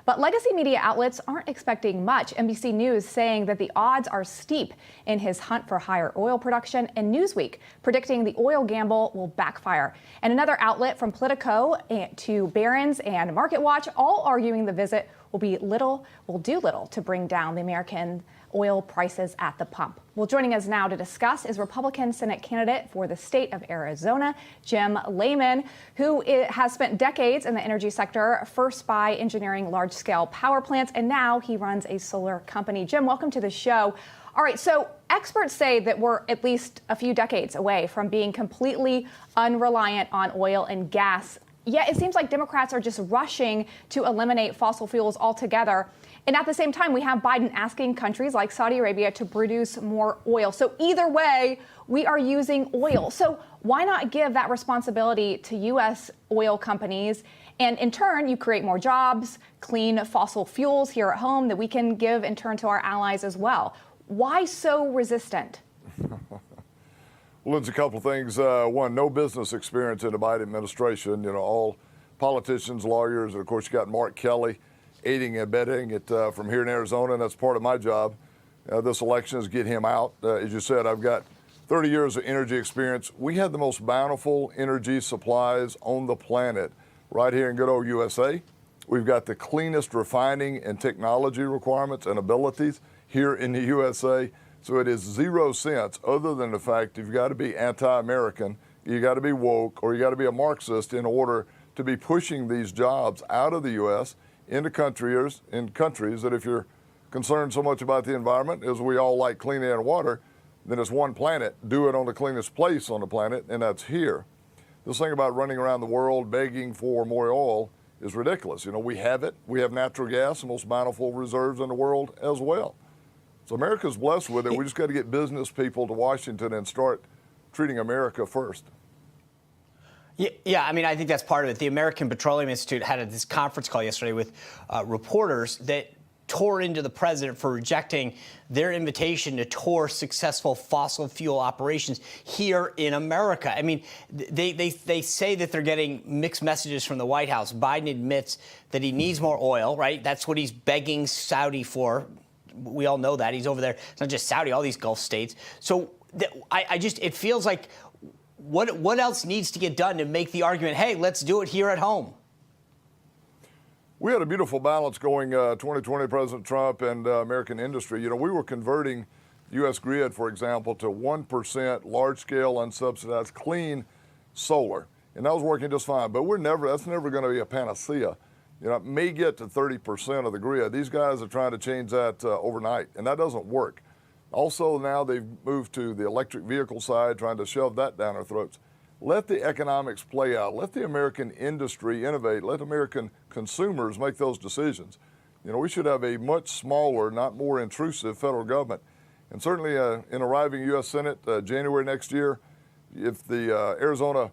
But legacy media outlets aren't expecting much. NBC News saying that the odds are steep in his hunt for higher oil production, and Newsweek predicting the oil gamble will backfire. And another outlet from Politico to Barron's and MarketWatch all arguing the visit will do little to bring down the American oil prices at the pump. Well, joining us now to discuss is Republican Senate candidate for the state of Arizona, Jim Lamon, who has spent decades in the energy sector, first by engineering large-scale power plants, and now he runs a solar company. Jim, welcome to the show. All right, so experts say that we're at least a few decades away from being completely unreliant on oil and gas. Yet it seems like Democrats are just rushing to eliminate fossil fuels altogether. And at the same time, we have Biden asking countries like Saudi Arabia to produce more oil. So either way, we are using oil. So why not give that responsibility to U.S. oil companies? And in turn, you create more jobs, clean fossil fuels here at home that we can give in turn to our allies as well. Why so resistant? Well, it's a couple of things. One, no business experience in the Biden administration. You know, all politicians, lawyers, and of course, you got Mark Kelly aiding and abetting it from here in Arizona, and that's part of my job. This election is get him out. As you said, I've got 30 years of energy experience. We have the most bountiful energy supplies on the planet right here in good old USA. We've got the cleanest refining and technology requirements and abilities here in the USA. So it is 0 cents other than the fact you've got to be anti-American, you got to be woke, or you got to be a Marxist in order to be pushing these jobs out of the U.S. into countries that, if you're concerned so much about the environment as we all like clean air and water, then it's one planet. Do it on the cleanest place on the planet, and that's here. This thing about running around the world begging for more oil is ridiculous. You know, we have it. We have natural gas, the most bountiful reserves in the world as well. So America's blessed with it. We just got to get business people to Washington and start treating America first. Yeah, I mean, I think that's part of it. The American Petroleum Institute had this conference call yesterday with reporters that tore into the president for rejecting their invitation to tour successful fossil fuel operations here in America. I mean, they say that they're getting mixed messages from the White House. Biden admits that he needs more oil, right? That's what he's begging Saudi for. We all know that. He's over there. It's not just Saudi, all these Gulf states. So it feels like what else needs to get done to make the argument, hey, let's do it here at home? We had a beautiful balance going 2020, President Trump and American industry. You know, we were converting the U.S. grid, for example, to 1% large-scale, unsubsidized, clean solar. And that was working just fine. But that's never going to be a panacea. You know, it may get to 30% of the grid. These guys are trying to change that overnight, and that doesn't work. Also, now they've moved to the electric vehicle side, trying to shove that down our throats. Let the economics play out. Let the American industry innovate. Let American consumers make those decisions. You know, we should have a much smaller, not more intrusive federal government. And certainly in arriving U.S. Senate January next year, if the Arizona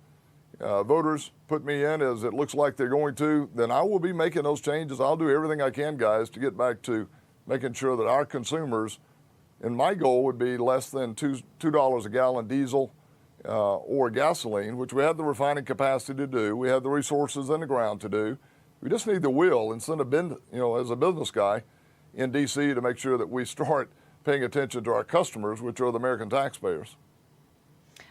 voters put me in, as it looks like they're going to, then I will be making those changes. I'll do everything I can, guys, to get back to making sure that our consumers, and my goal would be less than $2 a gallon diesel or gasoline, which we have the refining capacity to do. We have the resources in the ground to do. We just need the will, and send as a business guy in D.C. to make sure that we start paying attention to our customers, which are the American taxpayers.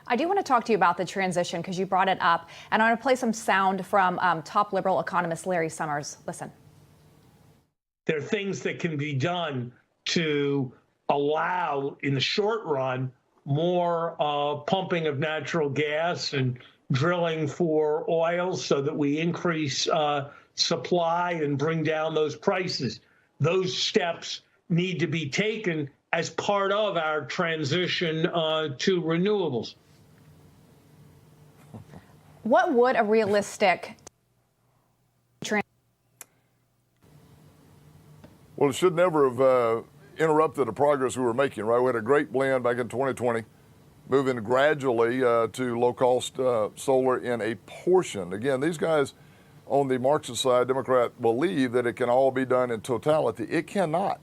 I do want to talk to you about the transition because you brought it up, and I want to play some sound from top liberal economist Larry Summers. Listen. There are things that can be done to allow, in the short run, more pumping of natural gas and drilling for oil so that we increase supply and bring down those prices. Those steps need to be taken as part of our transition to renewables. What would a realistic Well, it should never have interrupted the progress we were making, right? We had a great blend back in 2020, moving gradually to low-cost solar in a portion. Again, these guys on the Marxist side, Democrat, believe that it can all be done in totality. It cannot.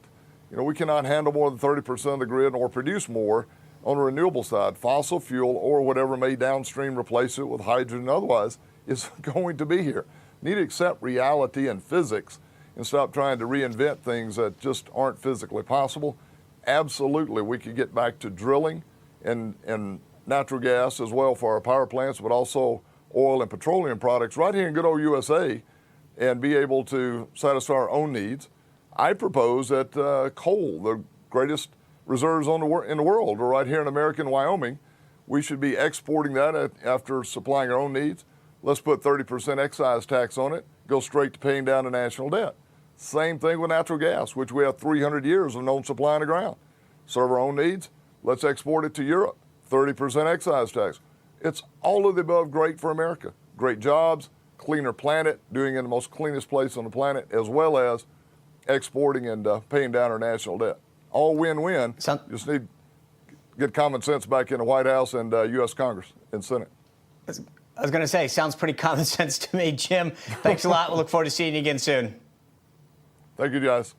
You know, we cannot handle more than 30% of the grid or produce more on the renewable side. Fossil fuel or whatever may downstream replace it with hydrogen otherwise is going to be here. Need to accept reality and physics and stop trying to reinvent things that just aren't physically possible. Absolutely, we could get back to drilling and natural gas as well for our power plants, but also oil and petroleum products right here in good old USA, and be able to satisfy our own needs. I propose that coal, the greatest reserves in the world, are right here in America and Wyoming. We should be exporting that after supplying our own needs. Let's put 30% excise tax on it, go straight to paying down the national debt. Same thing with natural gas, which we have 300 years of known supply in the ground. Serve our own needs, let's export it to Europe, 30% excise tax. It's all of the above great for America. Great jobs, cleaner planet, doing it in the most cleanest place on the planet, as well as exporting and paying down our national debt. All win-win. Just need to get common sense back in the White House and U.S. Congress and Senate. I was going to say, sounds pretty common sense to me. Jim, thanks a lot. We'll look forward to seeing you again soon. Thank you, guys.